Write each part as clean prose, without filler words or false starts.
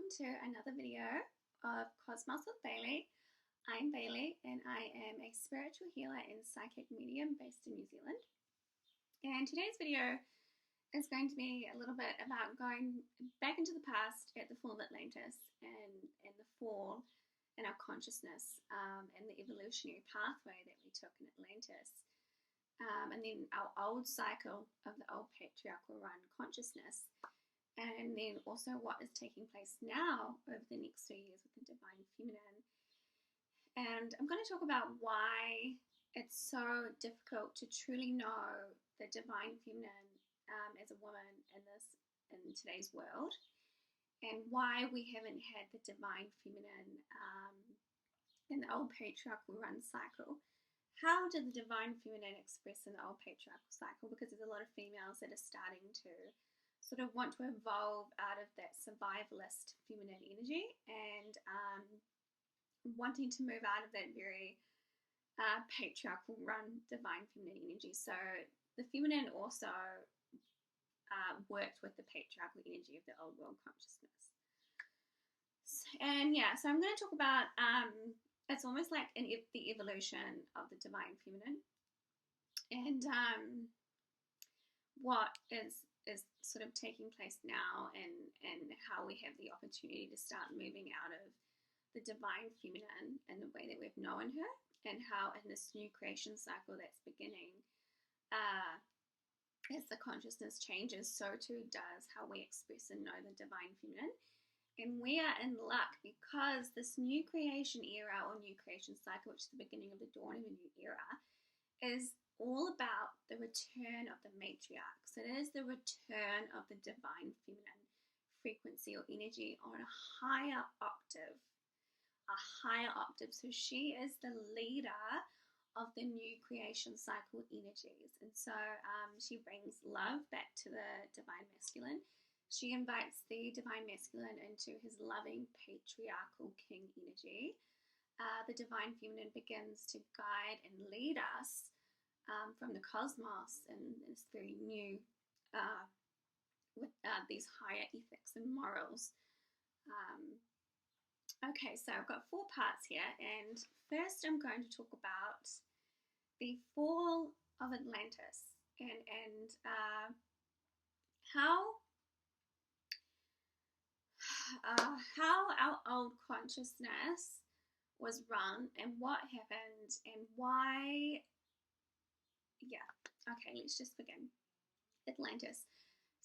welcome to another video of Cosmos with Bailey. I'm Bailey and I am a spiritual healer and psychic medium based in New Zealand. And today's video is going to be a little bit about going back into the past at the fall of Atlantis and the fall in our consciousness and the evolutionary pathway that we took in Atlantis. And then our old cycle of the old patriarchal run consciousness. And then also what is taking place now over the next 2 years with the Divine Feminine. And I'm going to talk about why it's so difficult to truly know the Divine Feminine as a woman in today's world, and why we haven't had the Divine Feminine in the old patriarchal run cycle. How did the Divine Feminine express in the old patriarchal cycle? Because there's a lot of females that are starting to sort of want to evolve out of that survivalist feminine energy and wanting to move out of that very patriarchal run divine feminine energy. So the feminine also worked with the patriarchal energy of the old world consciousness. And yeah, so I'm going to talk about, it's almost like the evolution of the divine feminine and what is sort of taking place now, and how we have the opportunity to start moving out of the divine feminine and the way that we've known her, and how in this new creation cycle that's beginning, as the consciousness changes, so too does how we express and know the divine feminine. And we are in luck because this new creation era or new creation cycle, which is the beginning of the dawn of a new era, is all about the return of the matriarch. So it is the return of the divine feminine frequency or energy on a higher octave. So she is the leader of the new creation cycle energies. And so she brings love back to the divine masculine. She invites the divine masculine into his loving patriarchal king energy. The divine feminine begins to guide and lead us from the cosmos and this very new, with these higher ethics and morals. Okay, so I've got 4 parts here, and first I'm going to talk about the fall of Atlantis and how our old consciousness was run and what happened and why. Yeah, okay, let's just begin. Atlantis.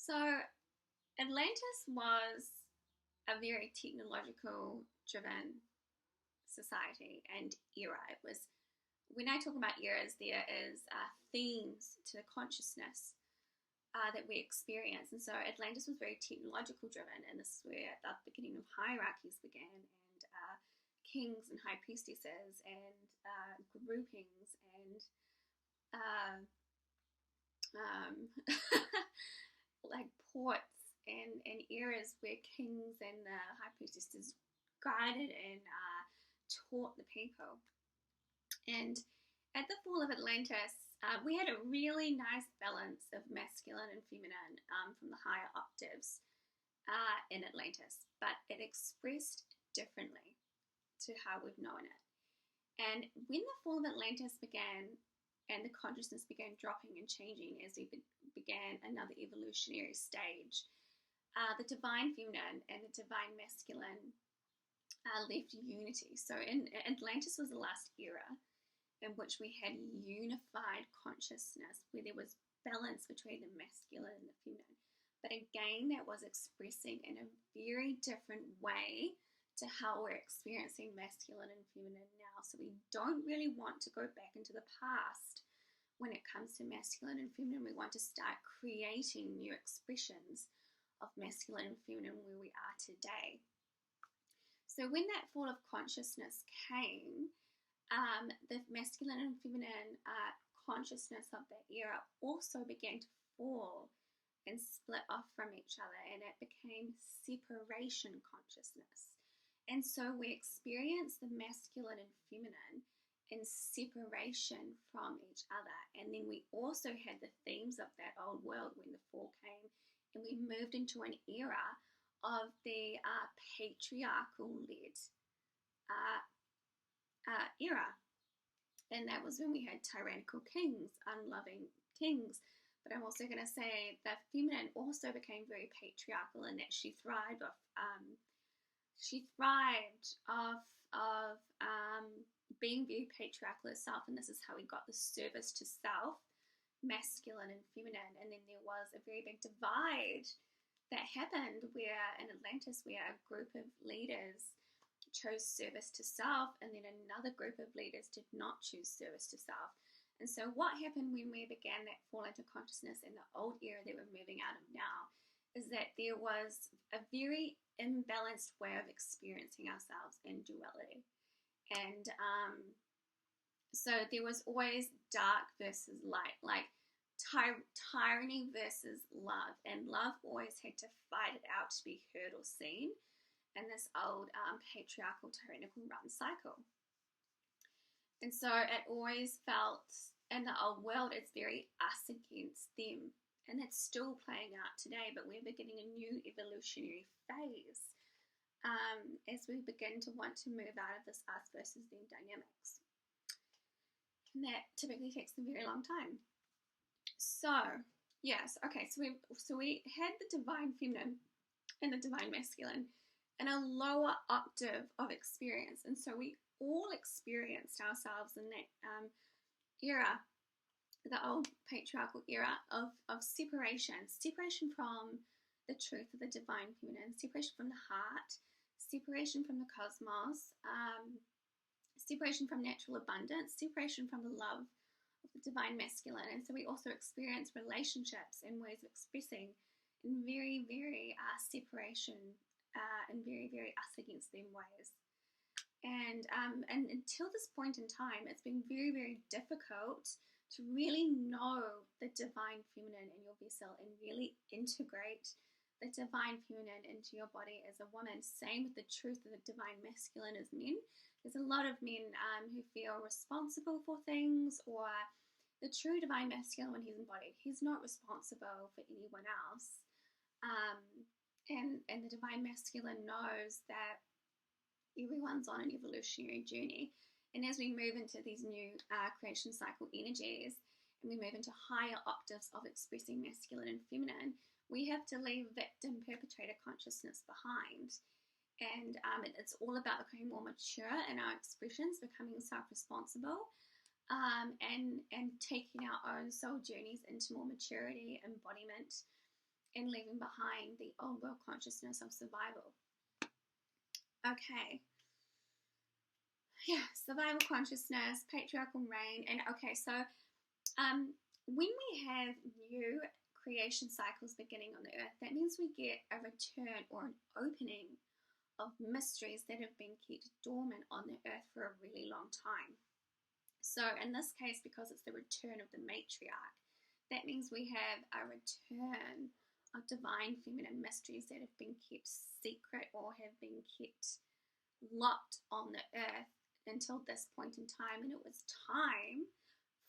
So Atlantis was a very technological driven society and era. It was, when I talk about eras, there is themes to the consciousness that we experience. And so Atlantis was very technological driven, and this is where the beginning of hierarchies began, and kings and high priestesses and groupings and like ports and eras where kings and the high priestesses guided and taught the people. And at the fall of Atlantis, we had a really nice balance of masculine and feminine from the higher octaves in Atlantis, but it expressed differently to how we've known it. And when the fall of Atlantis began and the consciousness began dropping and changing as we began another evolutionary stage, the divine feminine and the divine masculine left unity. So in Atlantis was the last era in which we had unified consciousness, where there was balance between the masculine and the feminine. But again, that was expressing in a very different way to how we're experiencing masculine and feminine now. So we don't really want to go back into the past when it comes to masculine and feminine. We want to start creating new expressions of masculine and feminine where we are today. So when that fall of consciousness came, the masculine and feminine consciousness of that era also began to fall and split off from each other, and it became separation consciousness. And so we experience the masculine and feminine in separation from each other. And then we also had the themes of that old world when the fall came, and we moved into an era of the patriarchal-led era. And that was when we had tyrannical kings, unloving kings. But I'm also going to say the feminine also became very patriarchal, in that she thrived off being very patriarchal herself, and this is how we got the service to self, masculine and feminine. And then there was a very big divide that happened where in Atlantis, where a group of leaders chose service to self, and then another group of leaders did not choose service to self. And so what happened when we began that fall into consciousness in the old era that we're moving out of now is that there was a very imbalanced way of experiencing ourselves in duality. And so there was always dark versus light, like tyranny versus love, and love always had to fight it out to be heard or seen in this old patriarchal tyrannical run cycle. And so it always felt in the old world it's very us against them, and that's still playing out today, but we're beginning a new evolutionary phase as we begin to want to move out of this us versus them dynamics. And that typically takes a very long time. So, yes, okay, so we had the divine feminine and the divine masculine in a lower octave of experience. And so we all experienced ourselves in that era, the old patriarchal era of separation from the truth of the divine feminine, separation from the heart, separation from the cosmos, separation from natural abundance, separation from the love of the divine masculine. And so we also experience relationships and ways of expressing in very, very separation and very, very us against them ways. And until this point in time, it's been very, very difficult to really know the divine feminine in your vessel and really integrate the divine feminine into your body as a woman. Same with the truth of the divine masculine as men. There's a lot of men who feel responsible for things, or the true divine masculine, when he's embodied, he's not responsible for anyone else. And the divine masculine knows that everyone's on an evolutionary journey. And as we move into these new creation cycle energies, and we move into higher octaves of expressing masculine and feminine, we have to leave victim perpetrator consciousness behind. And it's all about becoming more mature in our expressions, becoming self-responsible, and taking our own soul journeys into more maturity, embodiment, and leaving behind the old world consciousness of survival. Okay. Yeah, survival consciousness, patriarchal reign, and okay, so when we have new creation cycles beginning on the earth, that means we get a return or an opening of mysteries that have been kept dormant on the earth for a really long time. So in this case, because it's the return of the matriarch, that means we have a return of divine feminine mysteries that have been kept secret or have been kept locked on the earth until this point in time. And it was time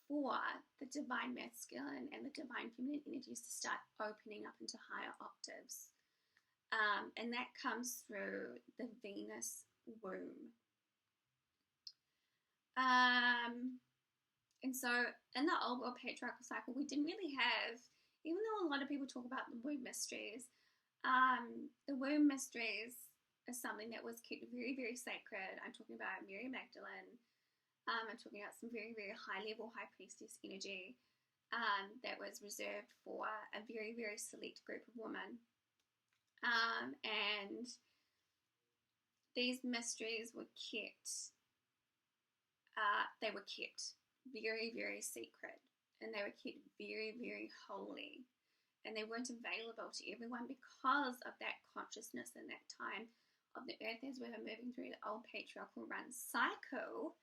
for the divine masculine and the divine feminine energies to start opening up into higher octaves. And that comes through the Venus womb. And so in the old world patriarchal cycle, we didn't really have, even though a lot of people talk about the womb mysteries, the womb mysteries is something that was kept very, very sacred. I'm talking about Mary Magdalene. I'm talking about some very, very high-level high priestess energy that was reserved for a very, very select group of women. And these mysteries were kept, very, very secret. And they were kept very, very holy. And they weren't available to everyone because of that consciousness in that time of the earth as we were moving through the old patriarchal run cycle.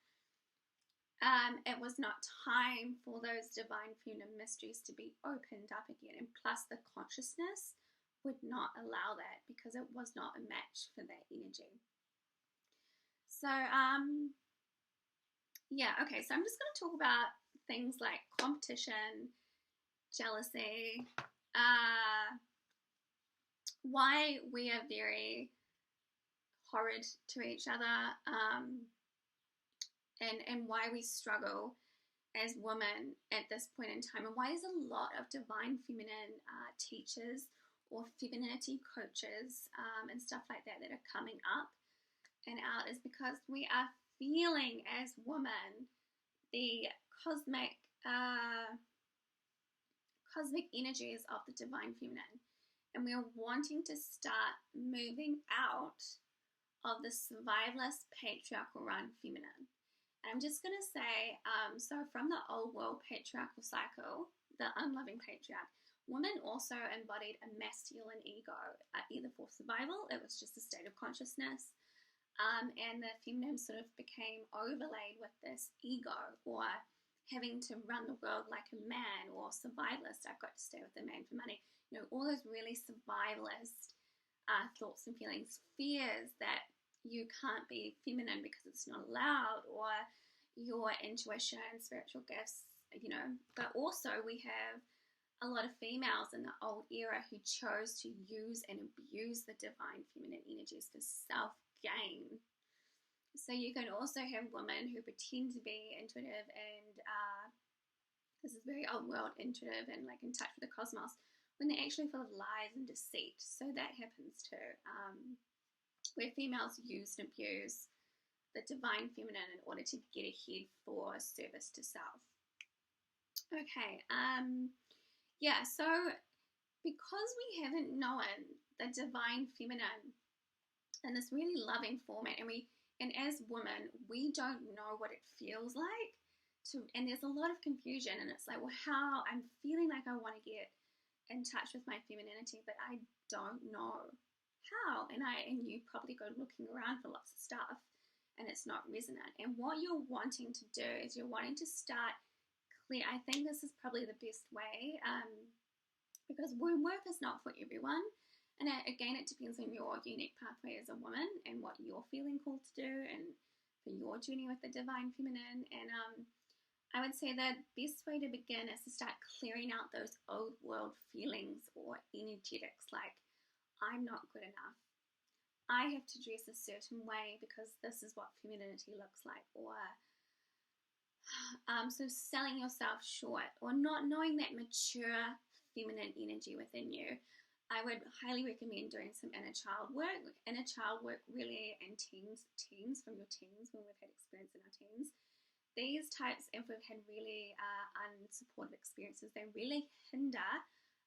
It was not time for those divine feminine mysteries to be opened up again, and plus the consciousness would not allow that because it was not a match for that energy. So yeah, okay, so I'm just going to talk about things like competition, jealousy, why we are very horrid to each other, and why we struggle as women at this point in time, and why there's a lot of divine feminine teachers or femininity coaches and stuff like that that are coming up and out, is because we are feeling as women the cosmic energies of the divine feminine, and we are wanting to start moving out of the survivalist patriarchal run feminine. And I'm just going to say, so from the old world patriarchal cycle, the unloving patriarch, women also embodied a masculine ego, either for survival, it was just a state of consciousness, and the feminine sort of became overlaid with this ego, or having to run the world like a man, or survivalist, I've got to stay with a man for money. You know, all those really survivalist thoughts and feelings, fears that you can't be feminine because it's not allowed, or your intuition, spiritual gifts, you know. But also we have a lot of females in the old era who chose to use and abuse the divine feminine energies for self-gain. So you can also have women who pretend to be intuitive and this is very old world intuitive and like in touch with the cosmos, when they're actually full of lies and deceit. So that happens too. Where females use and abuse the divine feminine in order to get ahead for service to self. Okay, yeah, so because we haven't known the divine feminine in this really loving format, and as women, we don't know what it feels like to, and there's a lot of confusion, and it's like, well, how, I'm feeling like I want to get in touch with my femininity, but I don't know how, and you probably go looking around for lots of stuff and it's not resonant. And what you're wanting to do is you're wanting to start clear. I think this is probably the best way, because womb work is not for everyone, and again, it depends on your unique pathway as a woman and what you're feeling called to do and for your journey with the divine feminine. And I would say the best way to begin is to start clearing out those old world feelings or energetics, like I'm not good enough, I have to dress a certain way because this is what femininity looks like, or so selling yourself short, or not knowing that mature feminine energy within you. I would highly recommend doing some inner child work. Inner child work really, and teens from your teens, when we've had experience in our teens. These types, if we've had really unsupportive experiences, they really hinder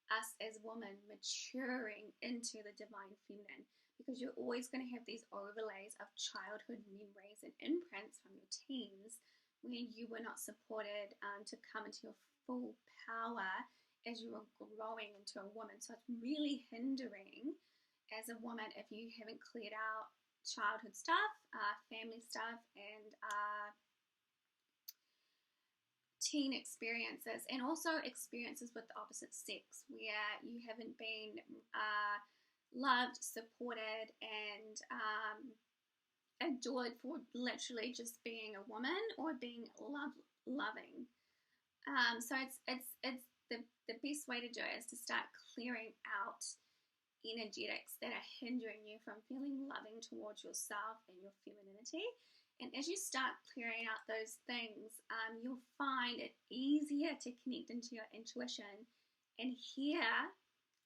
us as women maturing into the divine feminine, because you're always going to have these overlays of childhood memories and imprints from your teens when you were not supported to come into your full power as you were growing into a woman. So it's really hindering as a woman if you haven't cleared out childhood stuff, family stuff, and teen experiences, and also experiences with the opposite sex where you haven't been loved, supported, and adored for literally just being a woman or being loving. So it's the best way to do it is to start clearing out energetics that are hindering you from feeling loving towards yourself and your femininity. And as you start clearing out those things, you'll find it easier to connect into your intuition and hear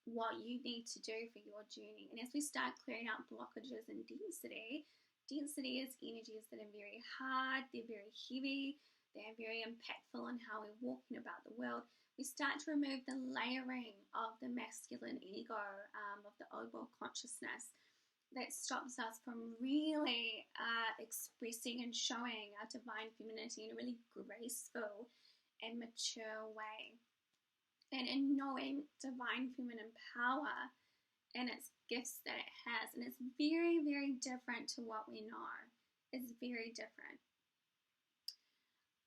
what you need to do for your journey. And as we start clearing out blockages and density is energies that are very hard, they're very heavy, they're very impactful on how we're walking about the world. We start to remove the layering of the masculine ego, of the old world consciousness that stops us from really expressing and showing our divine femininity in a really graceful and mature way. And in knowing divine feminine power and its gifts that it has. And it's very, very different to what we know. It's very different.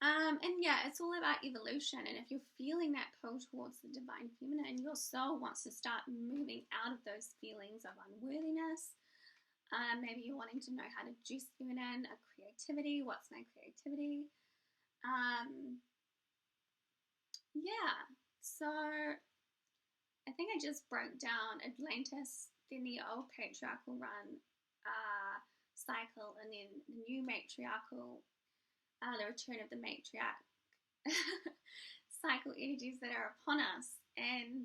And yeah, it's all about evolution. And if you're feeling that pull towards the divine feminine, your soul wants to start moving out of those feelings of unworthiness. Maybe you're wanting to know how to dress feminine, a creativity. What's my creativity? Yeah. So I think I just broke down Atlantis, then the old patriarchal run cycle, and then the new matriarchal, the return of the matriarch cycle energies that are upon us. And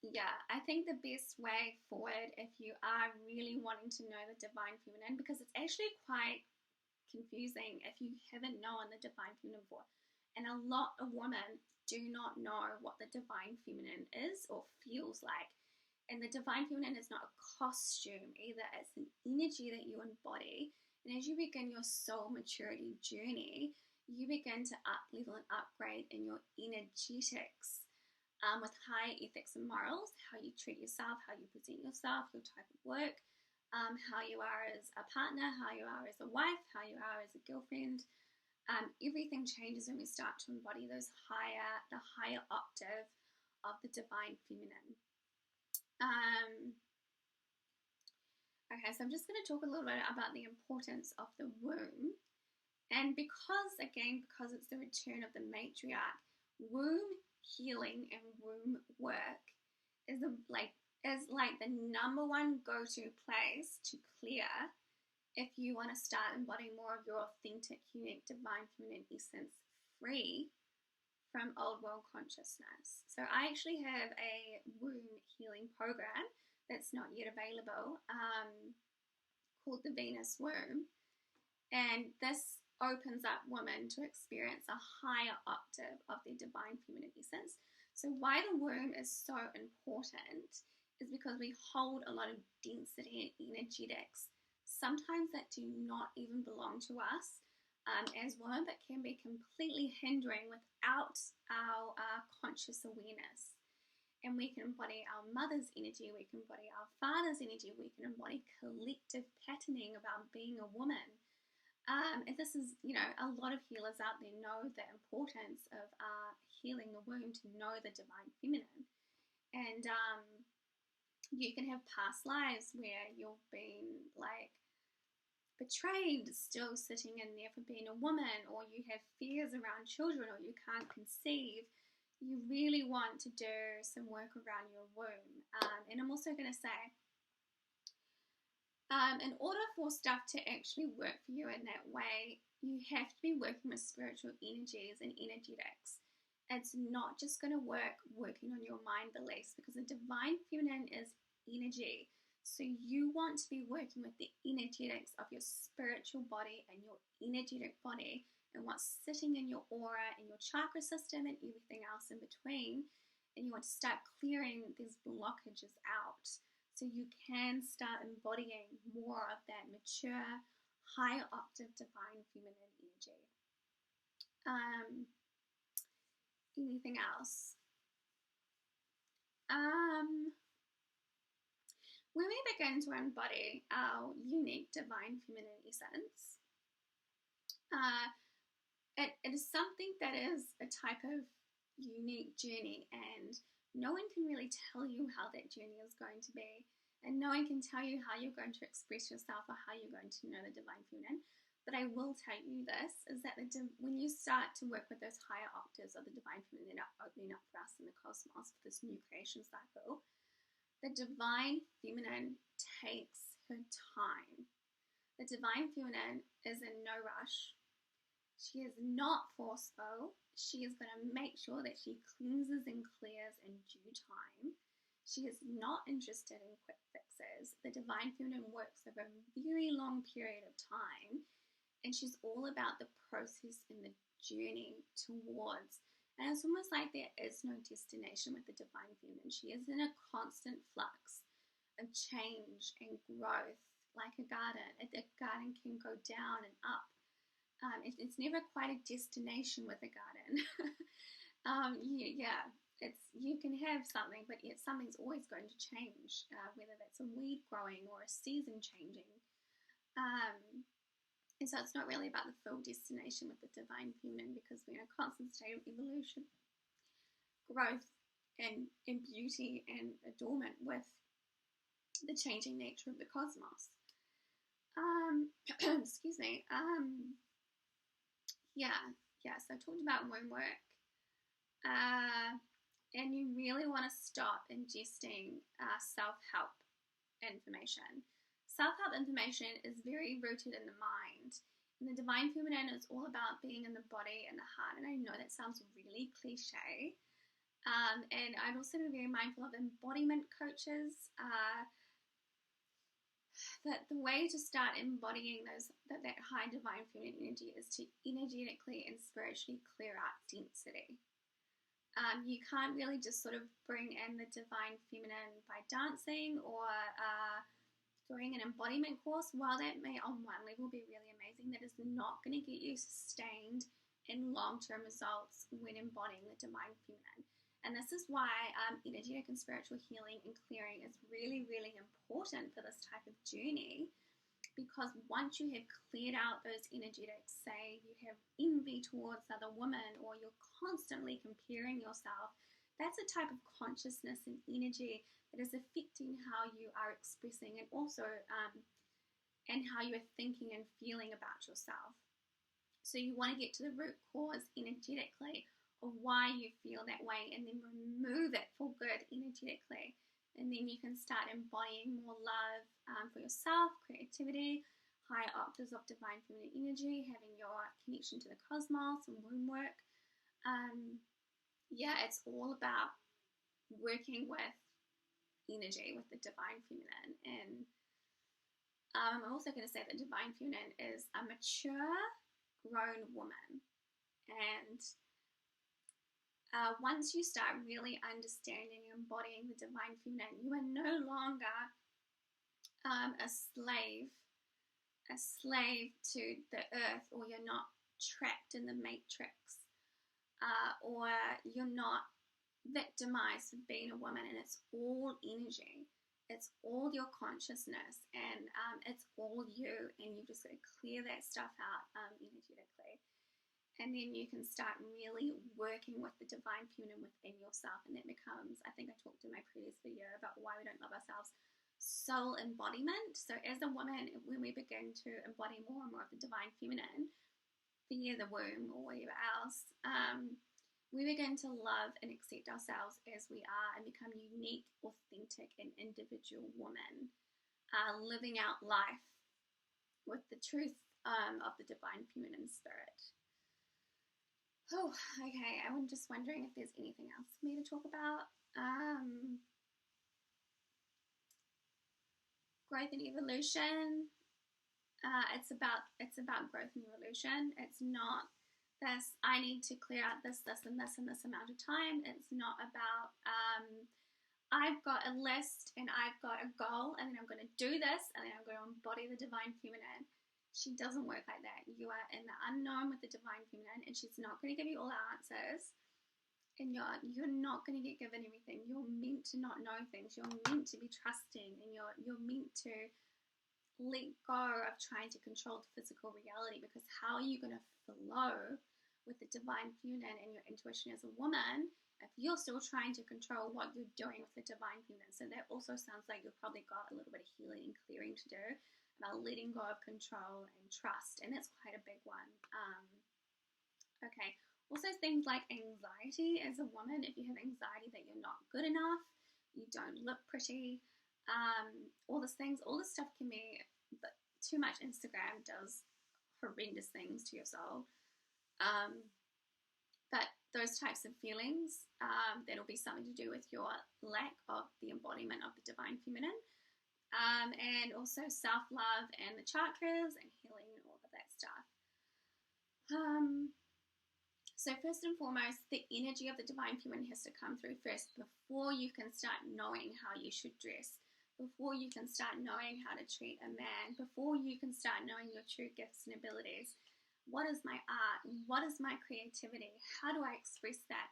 yeah, I think the best way forward, if you are really wanting to know the divine feminine, because it's actually quite confusing if you haven't known the divine feminine before, and a lot of women do not know what the divine feminine is or feels like. And the divine feminine is not a costume either, it's an energy that you embody. And as you begin your soul maturity journey, you begin to up level and upgrade in your energetics, with high ethics and morals, how you treat yourself, how you present yourself, your type of work, how you are as a partner, how you are as a wife, how you are as a girlfriend. Everything changes when we start to embody the higher octave of the divine feminine. Okay, so I'm just going to talk a little bit about the importance of the womb. And because it's the return of the matriarch, womb healing and womb work is like the number one go-to place to clear if you want to start embodying more of your authentic, unique, divine feminine essence, free from old world consciousness. So I actually have a womb healing program that's not yet available, called the Venus Womb, and this opens up women to experience a higher octave of their divine feminine essence. So why the womb is so important is because we hold a lot of density and energetics, sometimes that do not even belong to us as women, but can be completely hindering without our conscious awareness. And we can embody our mother's energy, we can embody our father's energy, we can embody collective patterning about being a woman. And this is, a lot of healers out there know the importance of healing the womb to know the divine feminine. And you can have past lives where you've been betrayed, still sitting in there for being a woman, or you have fears around children, or you can't conceive. You really want to do some work around your womb. And I'm also going to say, in order for stuff to actually work for you in that way, you have to be working with spiritual energies and energetics. It's not just going to work working on your mind beliefs, because the divine feminine is energy. So you want to be working with the energetics of your spiritual body and your energetic body and what's sitting in your aura and your chakra system and everything else in between. And you want to start clearing these blockages out, so you can start embodying more of that mature, higher octave divine feminine energy. Anything else? When we begin to embody our unique divine feminine essence, it is something that is a type of unique journey, and no one can really tell you how that journey is going to be, and no one can tell you how you're going to express yourself or how you're going to know the divine feminine. But I will tell you this, is that when you start to work with those higher octaves of the divine feminine that are opening up for us in the cosmos for this new creation cycle, the divine feminine takes her time. The divine feminine is in no rush. She is not forceful. She is going to make sure that she cleanses and clears in due time. She is not interested in quick fixes. The divine feminine works over a very long period of time, and she's all about the process and the journey towards. And it's almost like there is no destination with the divine feminine. She is in a constant flux of change and growth, like a garden. The garden can go down and up. It's never quite a destination with a garden. You can have something, but yet something's always going to change, whether that's a weed growing or a season changing. And so it's not really about the full destination with the divine feminine, because we're in a constant state of evolution, growth, and beauty and adornment with the changing nature of the cosmos. Excuse me. So I talked about womb work. And you really want to stop ingesting self-help information. Self-help information is very rooted in the mind. And the Divine Feminine is all about being in the body and the heart. And I know that sounds really cliche. And I'd also be very mindful of embodiment coaches. That the way to start embodying that high divine feminine energy is to energetically and spiritually clear out density. You can't really just sort of bring in the divine feminine by dancing or doing an embodiment course. While that may on one level be really amazing, that is not going to get you sustained and long-term results when embodying the divine feminine. And this is why energetic and spiritual healing and clearing is really, really important for this type of journey. Because once you have cleared out those energetics, say you have envy towards other women or you're constantly comparing yourself, that's a type of consciousness and energy that is affecting how you are expressing and also and how you're thinking and feeling about yourself. So you want to get to the root cause energetically of why you feel that way and then remove it for good energetically. And then you can start embodying more love for yourself, creativity, higher octaves of divine feminine energy, having your connection to the cosmos and womb work. It's all about working with energy, with the divine feminine. And I'm also going to say that divine feminine is a mature, grown woman. And once you start really understanding and embodying the divine feminine, you are no longer a slave to the earth, or you're not trapped in the matrix, or you're not victimized for being a woman. And it's all energy, it's all your consciousness, and it's all you, and you just got to clear that stuff out energetically. And then you can start really working with the divine feminine within yourself. And that becomes, I think I talked in my previous video about why we don't love ourselves, soul embodiment. So as a woman, when we begin to embody more and more of the divine feminine via the womb or whatever else, we begin to love and accept ourselves as we are and become unique, authentic, and individual women, living out life with the truth of the divine feminine spirit. Oh, okay. I'm just wondering if there's anything else for me to talk about. Growth and evolution. It's about growth and evolution. It's not this, I need to clear out this, and this, and this amount of time. It's not about, I've got a list and I've got a goal and then I'm going to do this and then I'm going to embody the divine feminine. She doesn't work like that. You are in the unknown with the divine feminine, and she's not going to give you all the answers. And you're not going to get given everything. You're meant to not know things. You're meant to be trusting, and you're meant to let go of trying to control the physical reality. Because how are you going to flow with the divine feminine and your intuition as a woman if you're still trying to control what you're doing with the divine feminine? So that also sounds like you've probably got a little bit of healing and clearing to do about letting go of control and trust, and that's quite a big one. Okay, also things like anxiety as a woman. If you have anxiety that you're not good enough, you don't look pretty, all this stuff can be, but too much Instagram does horrendous things to your soul. But those types of feelings, that'll be something to do with your lack of the embodiment of the divine feminine. And also self-love and the chakras and healing and all of that stuff. So first and foremost, the energy of the divine feminine has to come through first before you can start knowing how you should dress, before you can start knowing how to treat a man, before you can start knowing your true gifts and abilities. What is my art? What is my creativity? How do I express that?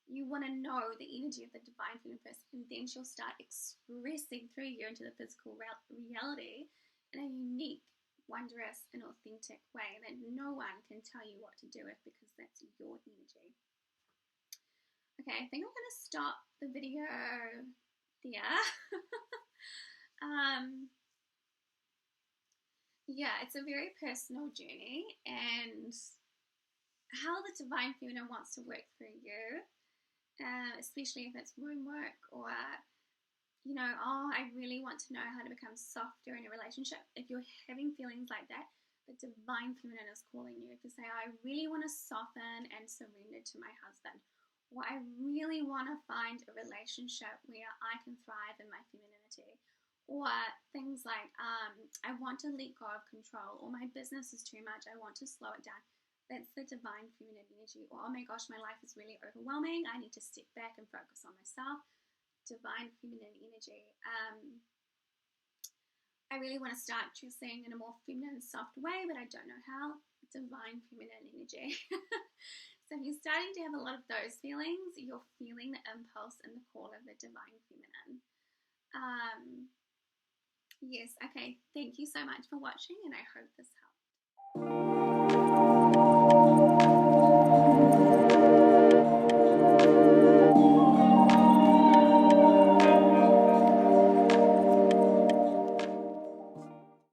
You want to know the energy of the divine feminine first, and then she'll start expressing through you into the physical reality in a unique, wondrous, and authentic way that no one can tell you what to do with, because that's your energy. Okay, I think I'm going to stop the video there. Yeah, it's a very personal journey, and how the divine feminine wants to work through you, especially if it's womb work or oh, I really want to know how to become softer in a relationship. If you're having feelings like that, the divine feminine is calling you to say, I really want to soften and surrender to my husband. Or I really want to find a relationship where I can thrive in my femininity. Or things like, I want to let go of control, or my business is too much, I want to slow it down. That's the divine feminine energy. Or, oh my gosh, my life is really overwhelming, I need to step back and focus on myself. Divine feminine energy. I really want to start dressing in a more feminine, soft way, but I don't know how. Divine feminine energy. So if you're starting to have a lot of those feelings, you're feeling the impulse and the call of the divine feminine. Yes, okay. Thank you so much for watching, and I hope this helped.